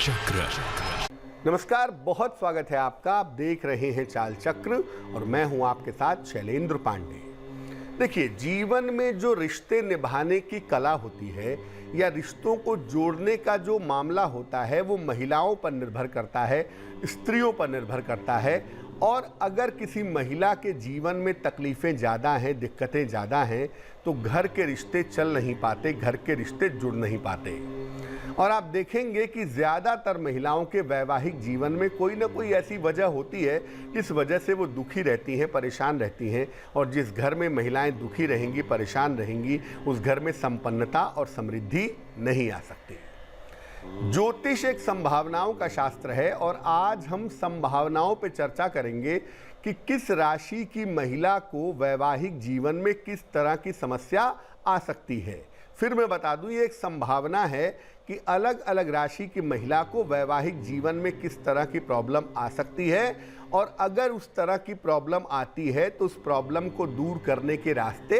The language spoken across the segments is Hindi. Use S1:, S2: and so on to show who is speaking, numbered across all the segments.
S1: चक्र।
S2: नमस्कार, बहुत स्वागत है आपका। आप देख रहे हैं चाल चक्र और मैं हूं आपके साथ शैलेंद्र पांडे। देखिए, जीवन में जो रिश्ते निभाने की कला होती है या रिश्तों को जोड़ने का जो मामला होता है वो महिलाओं पर निर्भर करता है, स्त्रियों पर निर्भर करता है। और अगर किसी महिला के जीवन में तकलीफ़ें ज़्यादा हैं, दिक्कतें ज़्यादा हैं, तो घर के रिश्ते चल नहीं पाते, घर के रिश्ते जुड़ नहीं पाते। और आप देखेंगे कि ज़्यादातर महिलाओं के वैवाहिक जीवन में कोई ना कोई ऐसी वजह होती है जिस वजह से वो दुखी रहती हैं, परेशान रहती हैं। और जिस घर में महिलाएं दुखी रहेंगी, परेशान रहेंगी, उस घर में संपन्नता और समृद्धि नहीं आ सकती। ज्योतिष एक संभावनाओं का शास्त्र है और आज हम संभावनाओं पर चर्चा करेंगे कि किस राशि की महिला को वैवाहिक जीवन में किस तरह की समस्या आ सकती है। फिर मैं बता दूं, ये एक संभावना है कि अलग अलग राशि की महिला को वैवाहिक जीवन में किस तरह की प्रॉब्लम आ सकती है, और अगर उस तरह की प्रॉब्लम आती है तो उस प्रॉब्लम को दूर करने के रास्ते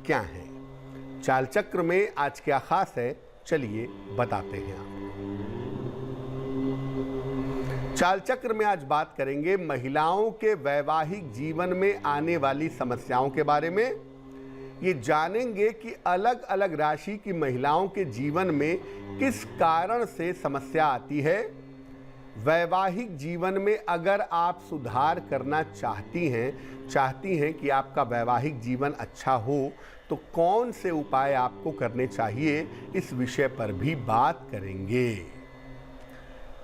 S2: क्या हैं। चाल चक्र में आज क्या खास है, चलिए बताते हैं आपको। चाल चक्र में आज बात करेंगे महिलाओं के वैवाहिक जीवन में आने वाली समस्याओं के बारे में। ये जानेंगे कि अलग अलग राशि की महिलाओं के जीवन में किस कारण से समस्या आती है। वैवाहिक जीवन में अगर आप सुधार करना चाहती हैं कि आपका वैवाहिक जीवन अच्छा हो, तो कौन से उपाय आपको करने चाहिए, इस विषय पर भी बात करेंगे।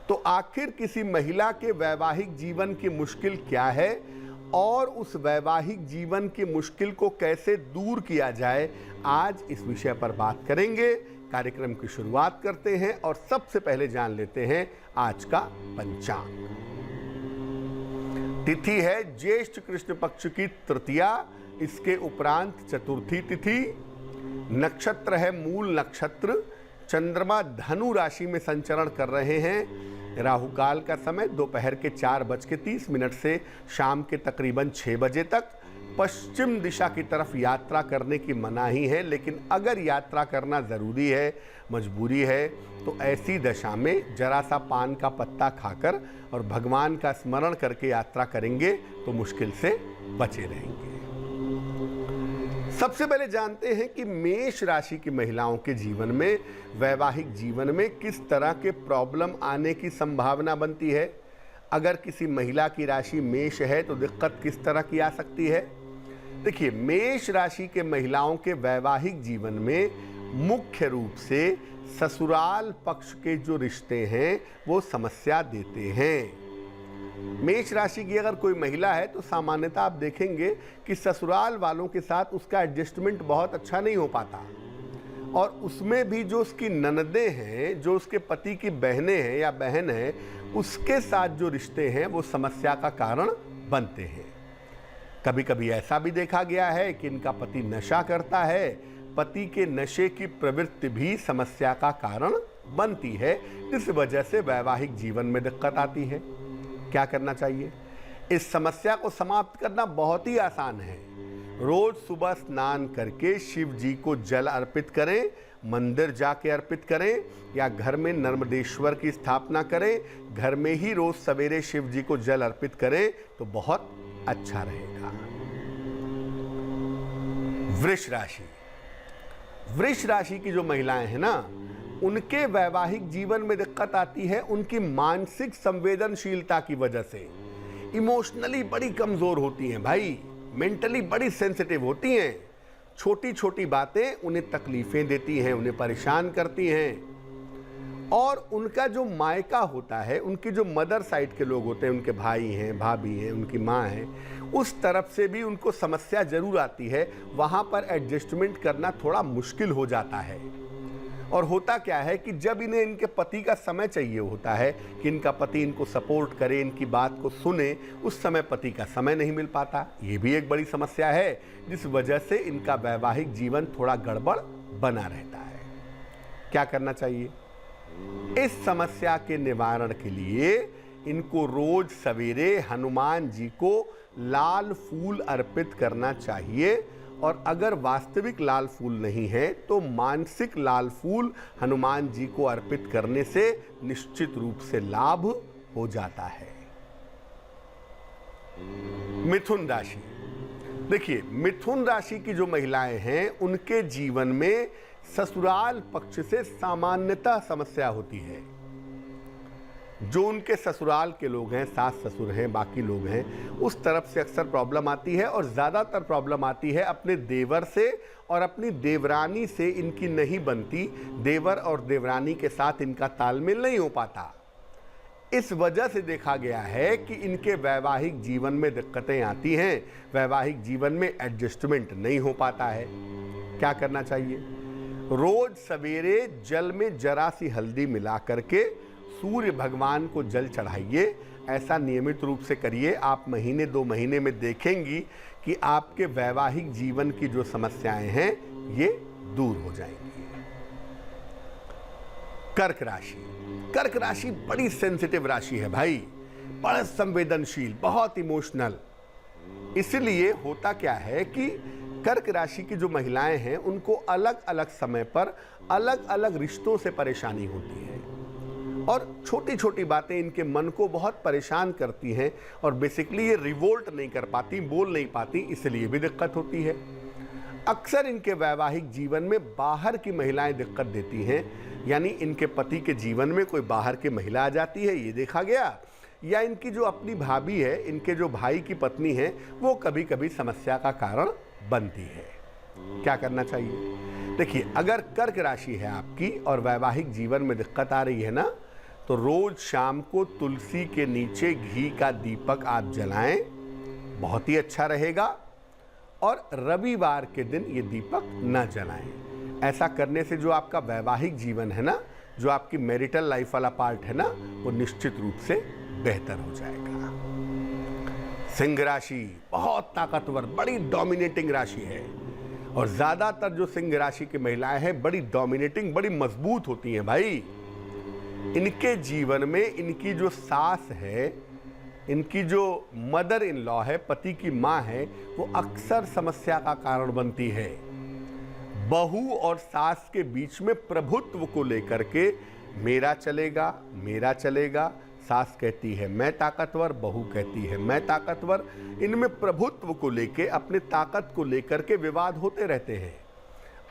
S2: तो आखिर किसी महिला के वैवाहिक जीवन की मुश्किल क्या है और उस वैवाहिक जीवन की मुश्किल को कैसे दूर किया जाए, आज इस विषय पर बात करेंगे। कार्यक्रम की शुरुआत करते हैं और सबसे पहले जान लेते हैं आज का पंचांग। तिथि है ज्येष्ठ कृष्ण पक्ष की तृतीया, इसके उपरांत चतुर्थी तिथि। नक्षत्र है मूल नक्षत्र। चंद्रमा धनु राशि में संचरण कर रहे हैं। राहु काल का समय दोपहर के 4:30 से शाम के तकरीबन 6 बजे तक। पश्चिम दिशा की तरफ यात्रा करने की मनाही है, लेकिन अगर यात्रा करना ज़रूरी है, मजबूरी है, तो ऐसी दशा में जरा सा पान का पत्ता खाकर और भगवान का स्मरण करके यात्रा करेंगे तो मुश्किल से बचे रहेंगे। सबसे पहले जानते हैं कि मेष राशि की महिलाओं के जीवन में, वैवाहिक जीवन में किस तरह के प्रॉब्लम आने की संभावना बनती है। अगर किसी महिला की राशि मेष है तो दिक्कत किस तरह की आ सकती है। देखिए, मेष राशि के महिलाओं के वैवाहिक जीवन में मुख्य रूप से ससुराल पक्ष के जो रिश्ते हैं वो समस्या देते हैं। मेष राशि की अगर कोई महिला है तो सामान्यतः आप देखेंगे कि ससुराल वालों के साथ उसका एडजस्टमेंट बहुत अच्छा नहीं हो पाता, और उसमें भी जो उसकी ननदें हैं, जो उसके पति की बहनें हैं या बहन है, उसके साथ जो रिश्ते हैं वो समस्या का कारण बनते हैं। कभी कभी ऐसा भी देखा गया है कि इनका पति नशा करता है। पति के नशे की प्रवृत्ति भी समस्या का कारण बनती है, जिस वजह से वैवाहिक जीवन में दिक्कत आती है। क्या करना चाहिए? इस समस्या को समाप्त करना बहुत ही आसान है। रोज सुबह स्नान करके शिव जी को जल अर्पित करें, मंदिर जाके अर्पित करें, या घर में नर्मदेश्वर की स्थापना करें। घर में ही रोज सवेरे शिव जी को जल अर्पित करें तो बहुत अच्छा रहेगा। वृष राशि, वृष राशि की जो महिलाएं हैं ना, उनके वैवाहिक जीवन में दिक्कत आती है उनकी मानसिक संवेदनशीलता की वजह से। इमोशनली बड़ी कमजोर होती हैं भाई, मेंटली बड़ी सेंसिटिव होती हैं। छोटी छोटी बातें उन्हें तकलीफें देती हैं, उन्हें परेशान करती हैं। और उनका जो मायका होता है, उनकी जो मदर साइड के लोग होते हैं, उनके भाई हैं, भाभी हैं, उनकी माँ है, उस तरफ से भी उनको समस्या जरूर आती है। वहाँ पर एडजस्टमेंट करना थोड़ा मुश्किल हो जाता है। और होता क्या है कि जब इन्हें इनके पति का समय चाहिए होता है कि इनका पति इनको सपोर्ट करे, इनकी बात को सुने, उस समय पति का समय नहीं मिल पाता। ये भी एक बड़ी समस्या है, जिस वजह से इनका वैवाहिक जीवन थोड़ा गड़बड़ बना रहता है। क्या करना चाहिए? इस समस्या के निवारण के लिए इनको रोज सवेरे हनुमान जी को लाल फूल अर्पित करना चाहिए और अगर वास्तविक लाल फूल नहीं है तो मानसिक लाल फूल हनुमान जी को अर्पित करने से निश्चित रूप से लाभ हो जाता है। मिथुन राशि, देखिए मिथुन राशि की जो महिलाएं हैं उनके जीवन में ससुराल पक्ष से सामान्यतः समस्या होती है। जो उनके ससुराल के लोग हैं, सास ससुर हैं, बाकी लोग हैं, उस तरफ से अक्सर प्रॉब्लम आती है और ज़्यादातर प्रॉब्लम आती है अपने देवर से और अपनी देवरानी से इनकी नहीं बनती। देवर और देवरानी के साथ इनका तालमेल नहीं हो पाता। इस वजह से देखा गया है कि इनके वैवाहिक जीवन में दिक्कतें आती हैं, वैवाहिक जीवन में एडजस्टमेंट नहीं हो पाता है। क्या करना चाहिए? रोज सवेरे जल में जरा सी हल्दी मिला करके सूर्य भगवान को जल चढ़ाइए। ऐसा नियमित रूप से करिए। आप महीने 2 महीने में देखेंगी कि आपके वैवाहिक जीवन की जो समस्याएं हैं ये दूर हो जाएंगी। कर्क राशि, कर्क राशि बड़ी सेंसिटिव राशि है भाई, बड़ा संवेदनशील, बहुत इमोशनल। इसलिए होता क्या है कि कर्क राशि की जो महिलाएं हैं उनको अलग अलग समय पर अलग अलग रिश्तों से परेशानी होती है और छोटी छोटी बातें इनके मन को बहुत परेशान करती हैं और बेसिकली ये रिवोल्ट नहीं कर पाती, बोल नहीं पाती, इसलिए भी दिक्कत होती है। अक्सर इनके वैवाहिक जीवन में बाहर की महिलाएं दिक्कत देती हैं, यानी इनके पति के जीवन में कोई बाहर की महिला आ जाती है, ये देखा गया, या इनकी जो अपनी भाभी है, इनके जो भाई की पत्नी है, वो कभी कभी समस्या का कारण बनती है। क्या करना चाहिए? देखिए, अगर कर्क राशि है आपकी और वैवाहिक जीवन में दिक्कत आ रही है ना, तो रोज शाम को तुलसी के नीचे घी का दीपक आप जलाएं, बहुत ही अच्छा रहेगा। और रविवार के दिन ये दीपक न जलाएं। ऐसा करने से जो आपका वैवाहिक जीवन है ना, जो आपकी मैरिटल लाइफ वाला पार्ट है ना, वो निश्चित रूप से बेहतर हो जाएगा। सिंह राशि बहुत ताकतवर, बड़ी डोमिनेटिंग राशि है और ज्यादातर जो सिंह राशि की महिलाएं हैं बड़ी डोमिनेटिंग, बड़ी मजबूत होती हैं भाई। इनके जीवन में इनकी जो सास है, इनकी जो मदर इन लॉ है, पति की माँ है, वो अक्सर समस्या का कारण बनती है। बहू और सास के बीच में प्रभुत्व को लेकर के मेरा चलेगा, मेरा चलेगा, सास कहती है मैं ताकतवर, बहू कहती है मैं ताकतवर, इनमें प्रभुत्व को लेके, अपनी ताकत को लेकर के विवाद होते रहते हैं।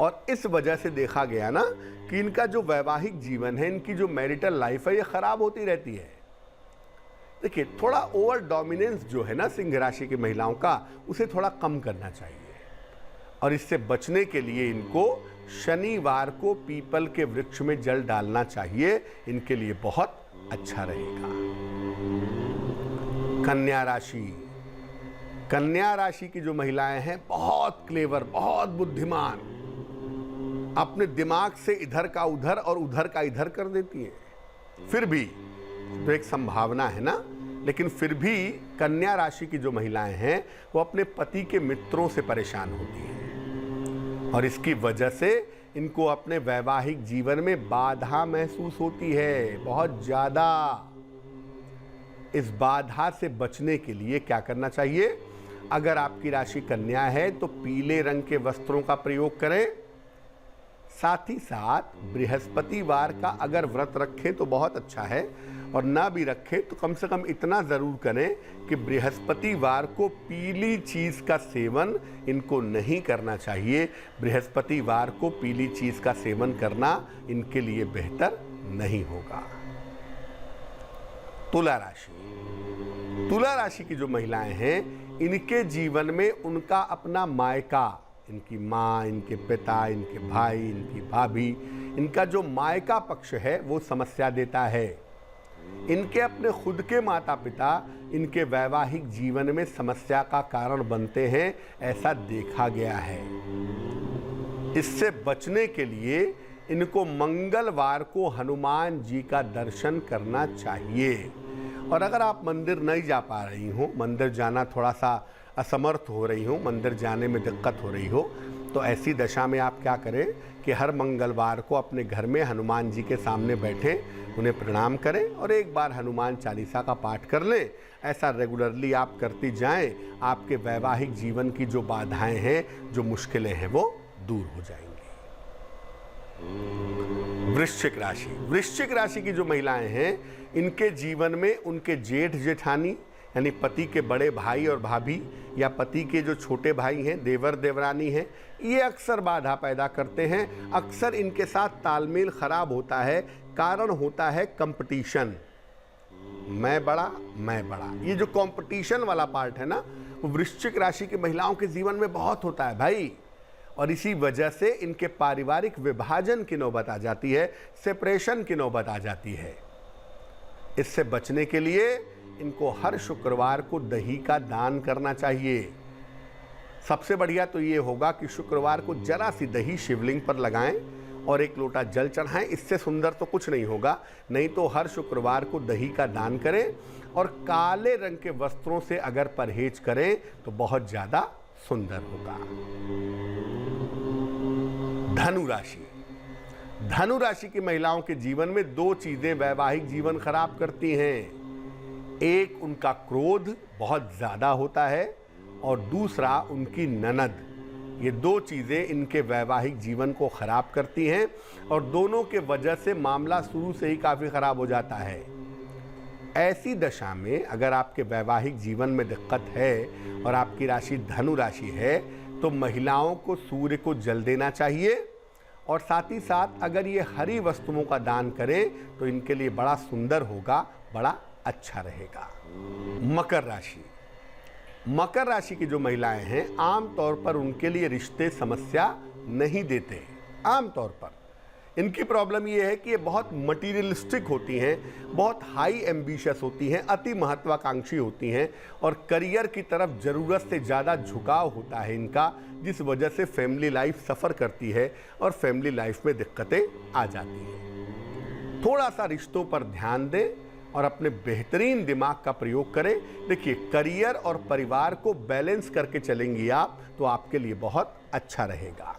S2: और इस वजह से देखा गया ना कि इनका जो वैवाहिक जीवन है, इनकी जो मैरिटल लाइफ है, ये खराब होती रहती है। देखिए, थोड़ा ओवर डोमिनेंस जो है ना सिंह राशि की महिलाओं का, उसे थोड़ा कम करना चाहिए और इससे बचने के लिए इनको शनिवार को पीपल के वृक्ष में जल डालना चाहिए। इनके लिए बहुत अच्छा रहेगा। कन्या राशि, कन्या राशि की जो महिलाएं हैं बहुत क्लेवर, बहुत बुद्धिमान, अपने दिमाग से इधर का उधर और उधर का इधर कर देती हैं। फिर भी तो एक संभावना है ना, लेकिन फिर भी कन्या राशि की जो महिलाएं हैं वो अपने पति के मित्रों से परेशान होती हैं और इसकी वजह से इनको अपने वैवाहिक जीवन में बाधा महसूस होती है, बहुत ज्यादा। इस बाधा से बचने के लिए क्या करना चाहिए? अगर आपकी राशि कन्या है तो पीले रंग के वस्त्रों का प्रयोग करें। साथ ही साथ बृहस्पतिवार का अगर व्रत रखें तो बहुत अच्छा है, और ना भी रखें तो कम से कम इतना ज़रूर करें कि बृहस्पतिवार को पीली चीज़ का सेवन इनको नहीं करना चाहिए। बृहस्पतिवार को पीली चीज़ का सेवन करना इनके लिए बेहतर नहीं होगा। तुला राशि, तुला राशि की जो महिलाएं हैं, इनके जीवन में उनका अपना मायका, इनकी माँ, इनके पिता, इनके भाई, इनकी भाभी, इनका जो मायका पक्ष है वो समस्या देता है। इनके अपने खुद के माता पिता इनके वैवाहिक जीवन में समस्या का कारण बनते हैं, ऐसा देखा गया है। इससे बचने के लिए इनको मंगलवार को हनुमान जी का दर्शन करना चाहिए। और अगर आप मंदिर नहीं जा पा रही हो, मंदिर जाना थोड़ा सा असमर्थ हो रही हो, मंदिर जाने में दिक्कत हो रही हो, तो तो ऐसी दशा में आप क्या करें कि हर मंगलवार को अपने घर में हनुमान जी के सामने बैठें, उन्हें प्रणाम करें और एक बार हनुमान चालीसा का पाठ कर लें। ऐसा रेगुलरली आप करती जाएं, आपके वैवाहिक जीवन की जो बाधाएं हैं, जो मुश्किलें हैं, वो दूर हो जाएंगी। वृश्चिक राशि, वृश्चिक राशि की जो महिलाएं हैं, इनके जीवन में उनके जेठ जेठानी यानी पति के बड़े भाई और भाभी या पति के जो छोटे भाई हैं, देवर देवरानी हैं, ये अक्सर बाधा पैदा करते हैं। अक्सर इनके साथ तालमेल खराब होता है। कारण होता है कंपटीशन, मैं बड़ा मैं बड़ा। ये जो कंपटीशन वाला पार्ट है ना, वो वृश्चिक राशि की महिलाओं के जीवन में बहुत होता है भाई। और इसी वजह से इनके पारिवारिक विभाजन की नौबत आ जाती है, सेपरेशन की नौबत आ जाती है। इससे बचने के लिए इनको हर शुक्रवार को दही का दान करना चाहिए। सबसे बढ़िया तो ये होगा कि शुक्रवार को जरा सी दही शिवलिंग पर लगाएं और एक लोटा जल चढ़ाएं। इससे सुंदर तो कुछ नहीं होगा। नहीं तो हर शुक्रवार को दही का दान करें और काले रंग के वस्त्रों से अगर परहेज करें तो बहुत ज़्यादा सुंदर होगा। धनु राशि, धनु राशि की महिलाओं के जीवन में दो चीज़ें वैवाहिक जीवन खराब करती हैं। एक, उनका क्रोध बहुत ज़्यादा होता है और दूसरा, उनकी ननद। ये दो चीज़ें इनके वैवाहिक जीवन को ख़राब करती हैं और दोनों के वजह से मामला शुरू से ही काफ़ी ख़राब हो जाता है। ऐसी दशा में अगर आपके वैवाहिक जीवन में दिक्कत है और आपकी राशि धनु राशि है, तो महिलाओं को सूर्य को जल देना चाहिए और साथ ही साथ अगर ये हरी वस्तुओं का दान करें तो इनके लिए बड़ा सुंदर होगा, बड़ा अच्छा रहेगा। मकर राशि, मकर राशि की जो महिलाएं हैं, आम तौर पर उनके लिए रिश्ते समस्या नहीं देते। आम तौर पर इनकी प्रॉब्लम ये है कि ये बहुत मटीरियलिस्टिक होती हैं, बहुत हाई एम्बिशियस होती हैं, अति महत्वाकांक्षी होती हैं और करियर की तरफ ज़रूरत से ज़्यादा झुकाव होता है इनका, जिस वजह से फैमिली लाइफ सफ़र करती है और फैमिली लाइफ में दिक्कतें आ जाती हैं। थोड़ा सा रिश्तों पर ध्यान दें और अपने बेहतरीन दिमाग का प्रयोग करें। देखिए, करियर और परिवार को बैलेंस करके चलेंगी आप तो आपके लिए बहुत अच्छा रहेगा।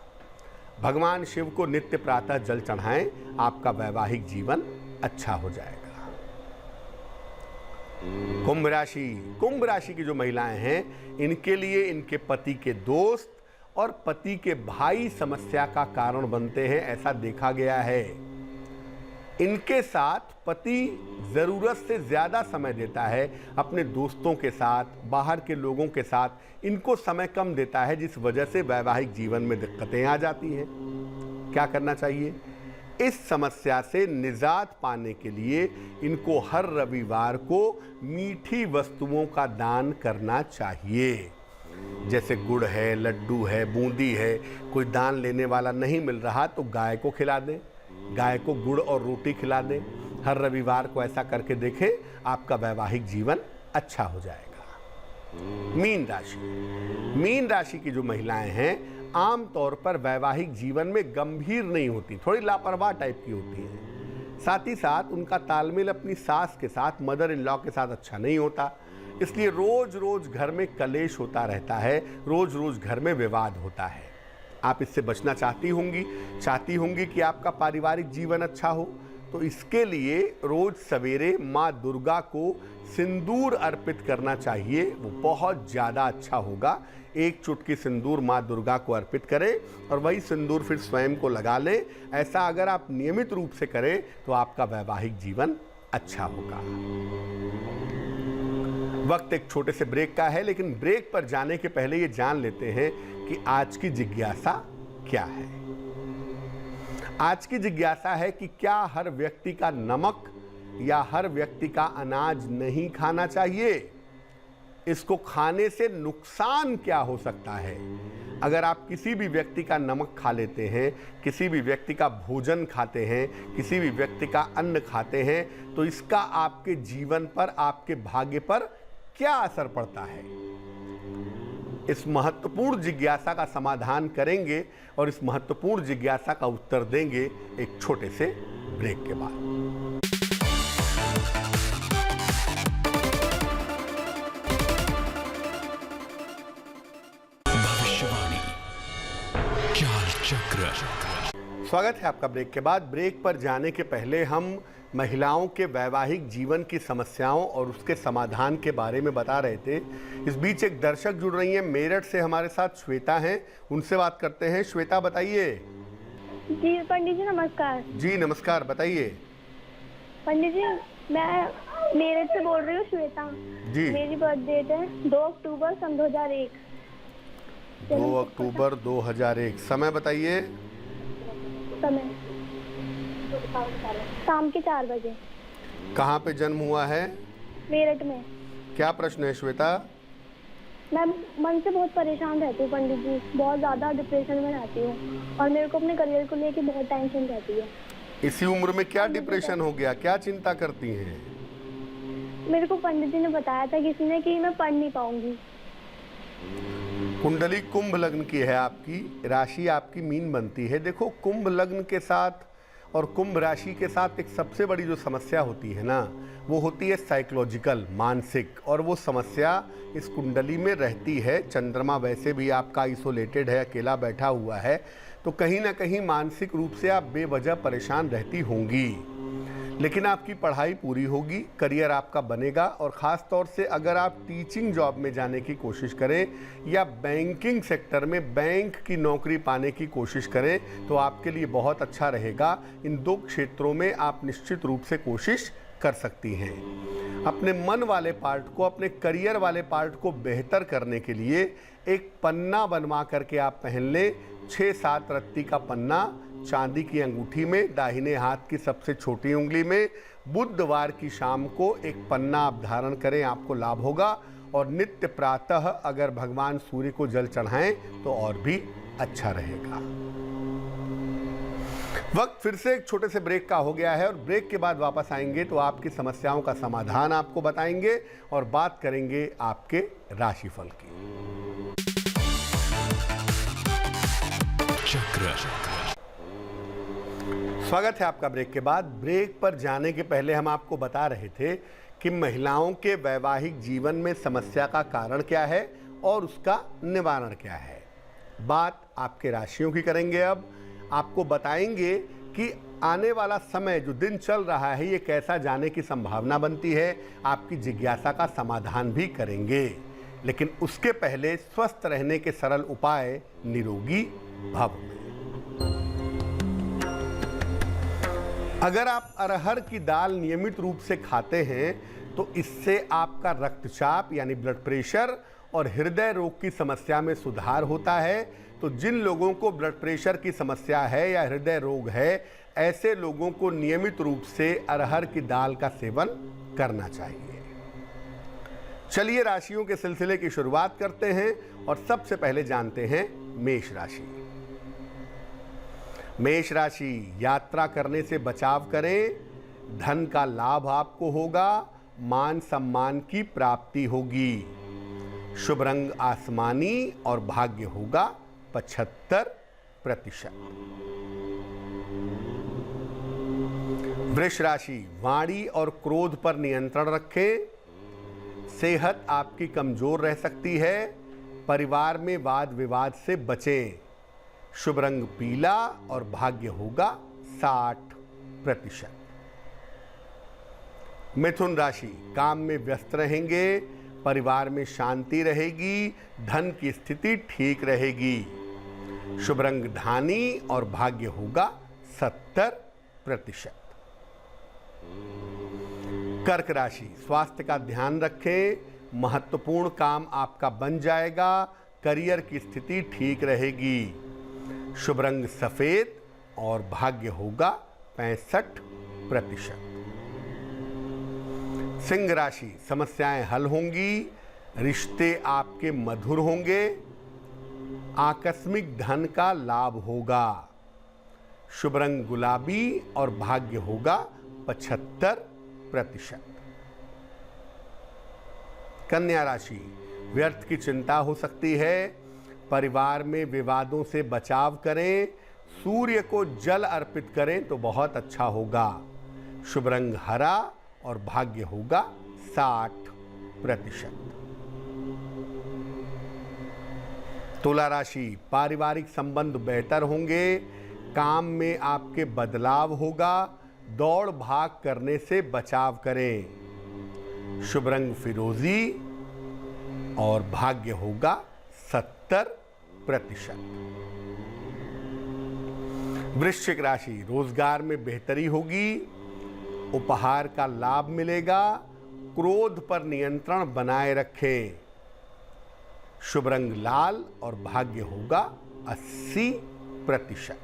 S2: भगवान शिव को नित्य प्रातः जल चढ़ाएं, आपका वैवाहिक जीवन अच्छा हो जाएगा। कुंभ राशि, कुंभ राशि की जो महिलाएं हैं, इनके लिए इनके पति के दोस्त और पति के भाई समस्या का कारण बनते हैं, ऐसा देखा गया है। इनके साथ पति ज़रूरत से ज़्यादा समय देता है अपने दोस्तों के साथ, बाहर के लोगों के साथ इनको समय कम देता है, जिस वजह से वैवाहिक जीवन में दिक्कतें आ जाती हैं। क्या करना चाहिए? इस समस्या से निजात पाने के लिए इनको हर रविवार को मीठी वस्तुओं का दान करना चाहिए। जैसे गुड़ है, लड्डू है, बूंदी है। कोई दान लेने वाला नहीं मिल रहा तो गाय को खिला दें, गाय को गुड़ और रोटी खिला दें। हर रविवार को ऐसा करके देखें, आपका वैवाहिक जीवन अच्छा हो जाएगा। मीन राशि, मीन राशि की जो महिलाएं हैं, आम तौर पर वैवाहिक जीवन में गंभीर नहीं होती, थोड़ी लापरवाह टाइप की होती हैं। साथ ही साथ उनका तालमेल अपनी सास के साथ, मदर इन लॉ के साथ अच्छा नहीं होता, इसलिए रोज रोज घर में कलेश होता रहता है, रोज रोज घर में विवाद होता है। आप इससे बचना चाहती होंगी कि आपका पारिवारिक जीवन अच्छा हो, तो इसके लिए रोज सवेरे माँ दुर्गा को सिंदूर अर्पित करना चाहिए, वो बहुत ज़्यादा अच्छा होगा। एक चुटकी सिंदूर माँ दुर्गा को अर्पित करें और वही सिंदूर फिर स्वयं को लगा लें। ऐसा अगर आप नियमित रूप से करें तो आपका वैवाहिक जीवन अच्छा होगा। वक्त एक छोटे से ब्रेक का है, लेकिन ब्रेक पर जाने के पहले ये जान लेते हैं कि आज की जिज्ञासा क्या है। आज की जिज्ञासा है कि क्या हर व्यक्ति का नमक या हर व्यक्ति का अनाज नहीं खाना चाहिए? इसको खाने से नुकसान क्या हो सकता है? अगर आप किसी भी व्यक्ति का नमक खा लेते हैं, किसी भी व्यक्ति का भोजन खाते हैं, किसी भी व्यक्ति का अन्न खाते हैं, तो इसका आपके जीवन पर, आपके भाग्य पर क्या असर पड़ता है? इस महत्वपूर्ण जिज्ञासा का समाधान करेंगे और इस महत्वपूर्ण जिज्ञासा का उत्तर देंगे एक छोटे से ब्रेक के बाद।
S1: चक्र।
S2: स्वागत है आपका ब्रेक के बाद। ब्रेक पर जाने के पहले हम महिलाओं के वैवाहिक जीवन की समस्याओं और उसके समाधान के बारे में बता रहे थे। इस बीच एक दर्शक जुड़ रही हैं, मेरठ से हमारे साथ श्वेता हैं, उनसे बात करते हैं। श्वेता बताइए।
S3: जी पंडित जी नमस्कार।
S2: जी नमस्कार, बताइए।
S3: पंडित जी मैं मेरठ से बोल रही हूँ, श्वेता
S2: जी।
S3: मेरी बर्थ डेट है 2 अक्टूबर सन 2001।
S2: 2 अक्टूबर 2001। समय बताइए।
S3: समय शाम के 4 बजे।
S2: कहाँ पे जन्म हुआ है?
S3: मेरठ में।
S2: क्या प्रश्न है श्वेता?
S3: मैं मन से बहुत परेशान रहती हूँ पंडित जी, बहुत ज़्यादा डिप्रेशन में रहती हूँ और मेरे को अपने करियर को लेके बहुत टेंशन रहती है।
S2: इसी उम्र में क्या डिप्रेशन हो गया, क्या चिंता करती हैं?
S3: मेरे को पंडित जी ने बताया था किसी ने कि मैं पढ़ नहीं पाऊंगी।
S2: कुंडली कुंभ लग्न की है आपकी, राशि आपकी मीन बनती है। देखो, कुंभ लग्न के साथ और कुंभ राशि के साथ एक सबसे बड़ी जो समस्या होती है ना, वो होती है साइकोलॉजिकल, मानसिक, और वो समस्या इस कुंडली में रहती है। चंद्रमा वैसे भी आपका आइसोलेटेड है, अकेला बैठा हुआ है, तो कहीं ना कहीं मानसिक रूप से आप बेवजह परेशान रहती होंगी। लेकिन आपकी पढ़ाई पूरी होगी, करियर आपका बनेगा, और ख़ास तौर से अगर आप टीचिंग जॉब में जाने की कोशिश करें या बैंकिंग सेक्टर में बैंक की नौकरी पाने की कोशिश करें तो आपके लिए बहुत अच्छा रहेगा। इन 2 क्षेत्रों में आप निश्चित रूप से कोशिश कर सकती हैं। अपने मन वाले पार्ट को, अपने करियर वाले पार्ट को बेहतर करने के लिए एक पन्ना बनवा करके आप पहन लें। 6-7 रत्ती का पन्ना चांदी की अंगूठी में, दाहिने हाथ की सबसे छोटी उंगली में। बुधवार की शाम को एक पन्ना आप धारण करें, आपको लाभ होगा। और नित्य प्रातः अगर भगवान सूर्य को जल चढ़ाएं तो और भी अच्छा रहेगा। वक्त फिर से एक छोटे से ब्रेक का हो गया है और ब्रेक के बाद वापस आएंगे तो आपकी समस्याओं का समाधान आपको बताएंगे और बात करेंगे आपके राशिफल की।
S1: चक्र।
S2: स्वागत है आपका ब्रेक के बाद। ब्रेक पर जाने के पहले हम आपको बता रहे थे कि महिलाओं के वैवाहिक जीवन में समस्या का कारण क्या है और उसका निवारण क्या है। बात आपके राशियों की करेंगे। अब आपको बताएंगे कि आने वाला समय जो दिन चल रहा है ये कैसा जाने की संभावना बनती है। आपकी जिज्ञासा का समाधान भी करेंगे, लेकिन उसके पहले स्वस्थ रहने के सरल उपाय निरोगी भव। अगर आप अरहर की दाल नियमित रूप से खाते हैं तो इससे आपका रक्तचाप यानी ब्लड प्रेशर और हृदय रोग की समस्या में सुधार होता है। तो जिन लोगों को ब्लड प्रेशर की समस्या है या हृदय रोग है, ऐसे लोगों को नियमित रूप से अरहर की दाल का सेवन करना चाहिए। चलिए राशियों के सिलसिले की शुरुआत करते हैं और सबसे पहले जानते हैं मेष राशि। मेष राशि, यात्रा करने से बचाव करें। धन का लाभ आपको होगा, मान सम्मान की प्राप्ति होगी। शुभ रंग आसमानी और भाग्य होगा 75%। वृष राशि, वाणी और क्रोध पर नियंत्रण रखें। सेहत आपकी कमजोर रह सकती है। परिवार में वाद विवाद से बचें। शुभ रंग पीला और भाग्य होगा 60%। मिथुन राशि, काम में व्यस्त रहेंगे। परिवार में शांति रहेगी। धन की स्थिति ठीक रहेगी। शुभ रंग धानी और भाग्य होगा 70%। कर्क राशि, स्वास्थ्य का ध्यान रखें। महत्वपूर्ण काम आपका बन जाएगा। करियर की स्थिति ठीक रहेगी। शुभ रंग सफेद और भाग्य होगा 65%। सिंह राशि, समस्याएं हल होंगी। रिश्ते आपके मधुर होंगे। आकस्मिक धन का लाभ होगा। शुभ रंग गुलाबी और भाग्य होगा 75%। कन्या राशि, व्यर्थ की चिंता हो सकती है। परिवार में विवादों से बचाव करें। सूर्य को जल अर्पित करें तो बहुत अच्छा होगा। शुभ रंग हरा और भाग्य होगा 60%। तुला राशि, पारिवारिक संबंध बेहतर होंगे, काम में आपके बदलाव होगा, दौड़ भाग करने से बचाव करें। शुभ रंग फिरोजी और भाग्य होगा 70%। वृश्चिक राशि, रोजगार में बेहतरी होगी, उपहार का लाभ मिलेगा, क्रोध पर नियंत्रण बनाए रखें। शुभ रंग लाल और भाग्य होगा 80%।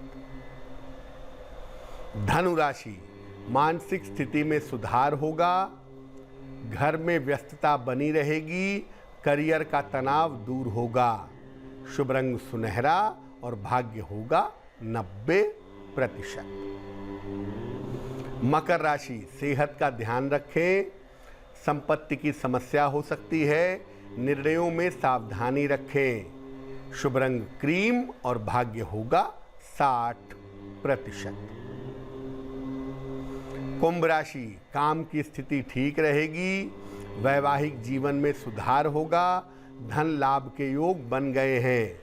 S2: धनु राशि, मानसिक स्थिति में सुधार होगा, घर में व्यस्तता बनी रहेगी, करियर का तनाव दूर होगा। शुभ रंग सुनहरा और भाग्य होगा 90%। मकर राशि, सेहत का ध्यान रखें, संपत्ति की समस्या हो सकती है, निर्णयों में सावधानी रखें। शुभ रंग क्रीम और भाग्य होगा 60%। कुंभ राशि, काम की स्थिति ठीक रहेगी, वैवाहिक जीवन में सुधार होगा, धन लाभ के योग बन गए हैं।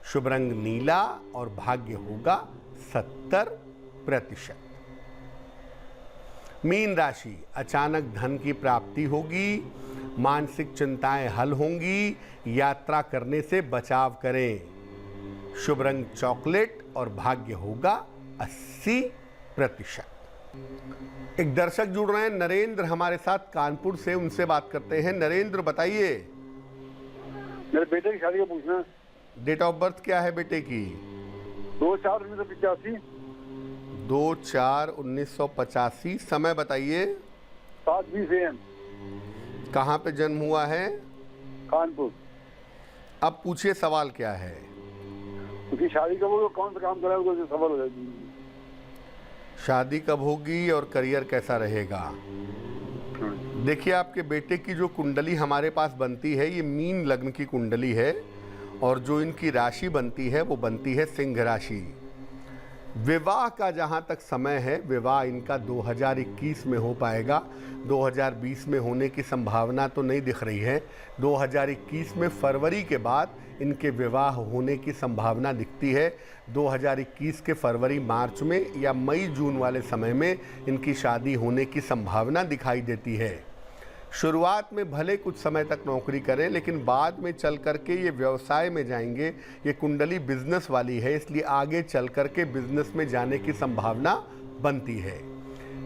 S2: शुभ रंग नीला और भाग्य होगा 70%। मीन राशि, अचानक धन की प्राप्ति होगी, मानसिक चिंताएं हल होंगी, यात्रा करने से बचाव करें। शुभ रंग चॉकलेट और भाग्य होगा 80%। एक दर्शक जुड़ रहे हैं नरेंद्र हमारे साथ कानपुर से, उनसे बात करते हैं। नरेंद्र बताइए।
S1: मेरे बेटे की शादी का पूछना है।
S2: डेट ऑफ बर्थ क्या है बेटे की?
S1: 2/4/1985।
S2: 2/4/1985। समय बताइए।
S1: 7:20 AM।
S2: कहाँ पे जन्म हुआ है?
S1: कानपुर।
S2: अब पूछिए सवाल क्या है?
S1: उसकी शादी कब होगी, कौन सा काम करेगा, उसको सफल हो जाएगी।
S2: शादी कब होगी और करियर कैसा रहेगा? देखिए, आपके बेटे की जो कुंडली हमारे पास बनती है, ये मीन लग्न की कुंडली है और जो इनकी राशि बनती है वो बनती है सिंह राशि। विवाह का जहाँ तक समय है, विवाह इनका 2021 में हो पाएगा। 2020 में होने की संभावना तो नहीं दिख रही है। 2021 में फरवरी के बाद इनके विवाह होने की संभावना दिखती है। 2021 के फरवरी मार्च में या मई जून वाले समय में इनकी शादी होने की संभावना दिखाई देती है। शुरुआत में भले कुछ समय तक नौकरी करें, लेकिन बाद में चल करके ये व्यवसाय में जाएंगे। ये कुंडली बिजनेस वाली है, इसलिए आगे चल करके बिजनेस में जाने की संभावना बनती है।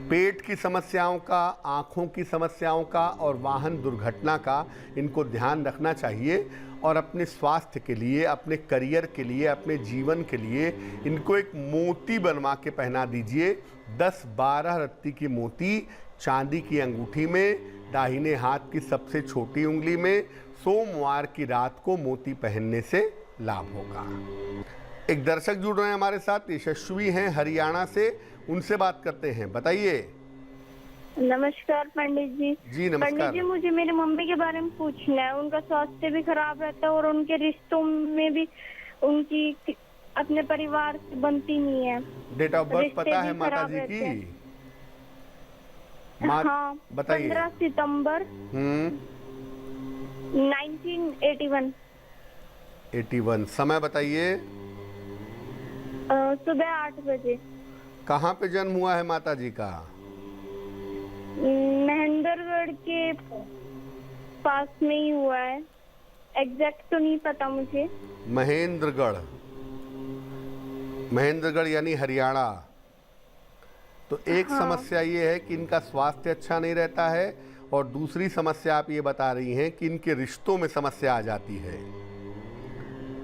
S2: पेट की समस्याओं का, आँखों की समस्याओं का और वाहन दुर्घटना का इनको ध्यान रखना चाहिए और अपने स्वास्थ्य के लिए, अपने करियर के लिए, अपने जीवन के लिए इनको एक मोती बनवा के पहना दीजिए। 10-12 रत्ती की मोती चांदी की अंगूठी में, दाहिने हाथ की सबसे छोटी उंगली में, सोमवार की रात को मोती पहनने से लाभ होगा। एक दर्शक जुड़ रहे हैं हमारे साथ, यशस्वी हैं हरियाणा से, उनसे बात करते हैं। बताइए।
S3: नमस्कार पंडित जी।
S2: जी नमस्कार।
S3: पंडित जी, मुझे मेरी मम्मी के बारे में पूछना है। उनका स्वास्थ्य भी खराब रहता है और उनके रिश्तों में भी उनकी अपने परिवार से बनती नहीं है।
S2: डेट ऑफ बर्थ पता है माता जी की?
S3: हाँ,
S2: बताइए।
S3: 15 सितंबर 1981।
S2: 81। समय बताइए।
S3: सुबह 8 बजे।
S2: कहाँ पे जन्म हुआ है माता जी का?
S3: महेंद्रगढ़ के पास में ही हुआ है, एग्जैक्ट तो नहीं पता मुझे।
S2: महेंद्रगढ़, महेंद्रगढ़ यानी हरियाणा। तो एक समस्या ये है कि इनका स्वास्थ्य अच्छा नहीं रहता है और दूसरी समस्या आप ये बता रही हैं कि इनके रिश्तों में समस्या आ जाती है।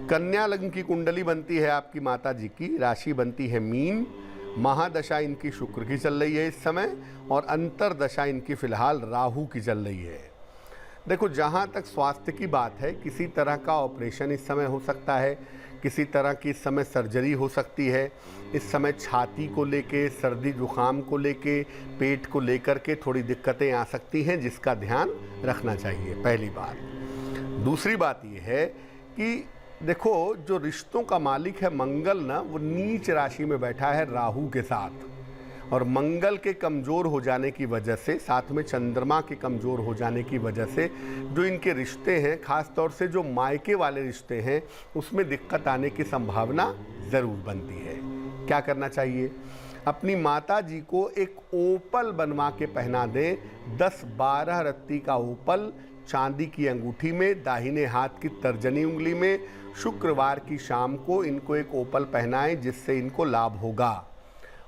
S2: कन्या लग्न की कुंडली बनती है आपकी माता जी की, राशि बनती है मीन, महादशा इनकी शुक्र की चल रही है इस समय और अंतरदशा इनकी फिलहाल राहु की चल रही है। देखो, जहाँ तक स्वास्थ्य की बात है, किसी तरह का ऑपरेशन इस समय हो सकता है, किसी तरह की इस समय सर्जरी हो सकती है। इस समय छाती को लेके, सर्दी जुकाम को लेके, पेट को लेकर के थोड़ी दिक्कतें आ सकती हैं, जिसका ध्यान रखना चाहिए, पहली बात। दूसरी बात ये है कि देखो, जो रिश्तों का मालिक है मंगल ना, वो नीच राशि में बैठा है राहु के साथ और मंगल के कमज़ोर हो जाने की वजह से, साथ में चंद्रमा के कमज़ोर हो जाने की वजह से जो इनके रिश्ते हैं, ख़ास तौर से जो मायके वाले रिश्ते हैं, उसमें दिक्कत आने की संभावना ज़रूर बनती है। क्या करना चाहिए? अपनी माता जी को एक ओपल बनवा के पहना दें। 10-12 रत्ती का ओपल चांदी की अंगूठी में, दाहिने हाथ की तर्जनी उंगली में, शुक्रवार की शाम को इनको एक ओपल पहनाएं, जिससे इनको लाभ होगा।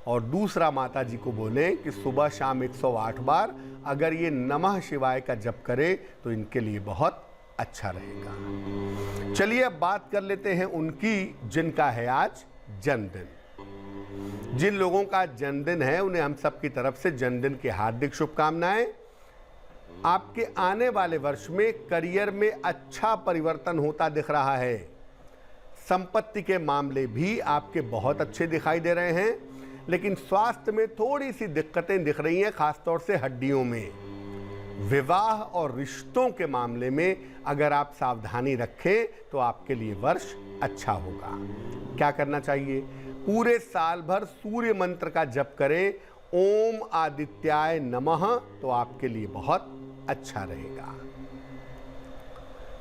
S2: और दूसरा, माता जी को बोलें कि सुबह शाम 108 बार अगर ये नमः शिवाय का जप करें तो इनके लिए बहुत अच्छा रहेगा। चलिए अब बात कर लेते हैं उनकी जिनका है आज जन्मदिन। जिन लोगों का जन्मदिन है उन्हें हम सब की तरफ से जन्मदिन की हार्दिक शुभकामनाएं। आपके आने वाले वर्ष में करियर में अच्छा परिवर्तन होता दिख रहा है। संपत्ति के मामले भी आपके बहुत अच्छे दिखाई दे रहे हैं, लेकिन स्वास्थ्य में थोड़ी सी दिक्कतें दिख रही हैं, खासतौर से हड्डियों में। विवाह और रिश्तों के मामले में अगर आप सावधानी रखें तो आपके लिए वर्ष अच्छा होगा। क्या करना चाहिए? पूरे साल भर सूर्य मंत्र का जप करें, ओम आदित्याय नमः, तो आपके लिए बहुत अच्छा रहेगा।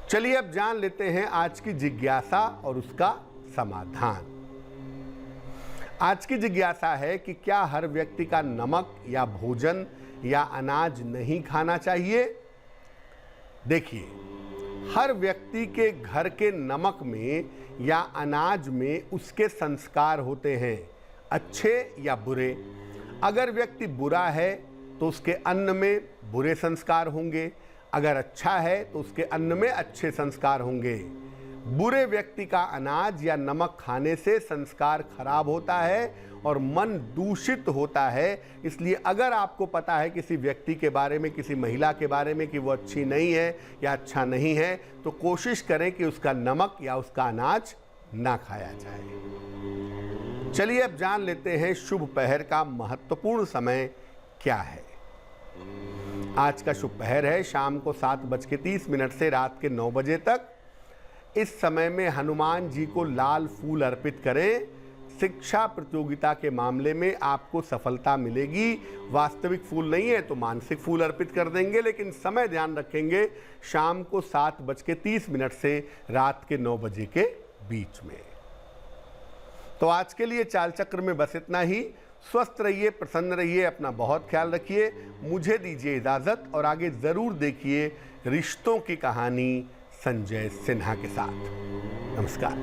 S2: चलिए अब जान लेते हैं आज की जिज्ञासा और उसका समाधान। आज की जिज्ञासा है कि क्या हर व्यक्ति का नमक या भोजन या अनाज नहीं खाना चाहिए? देखिए, हर व्यक्ति के घर के नमक में या अनाज में उसके संस्कार होते हैं, अच्छे या बुरे। अगर व्यक्ति बुरा है तो उसके अन्न में बुरे संस्कार होंगे, अगर अच्छा है तो उसके अन्न में अच्छे संस्कार होंगे। बुरे व्यक्ति का अनाज या नमक खाने से संस्कार खराब होता है और मन दूषित होता है। इसलिए अगर आपको पता है किसी व्यक्ति के बारे में, किसी महिला के बारे में कि वो अच्छी नहीं है या अच्छा नहीं है, तो कोशिश करें कि उसका नमक या उसका अनाज ना खाया जाए। चलिए अब जान लेते हैं शुभ पहर का महत्वपूर्ण समय क्या है। आज का शुभ पहर है शाम को 7:30 से रात के 9 बजे तक। इस समय में हनुमान जी को लाल फूल अर्पित करें। शिक्षा प्रतियोगिता के मामले में आपको सफलता मिलेगी। वास्तविक फूल नहीं है तो मानसिक फूल अर्पित कर देंगे, लेकिन समय ध्यान रखेंगे शाम को 7:30 से रात के 9 बजे के बीच में। तो आज के लिए चाल चक्र में बस इतना ही। स्वस्थ रहिए, प्रसन्न रहिए, अपना बहुत ख्याल रखिए। मुझे दीजिए इजाजत और आगे जरूर देखिए रिश्तों की कहानी संजय सिन्हा के साथ। नमस्कार।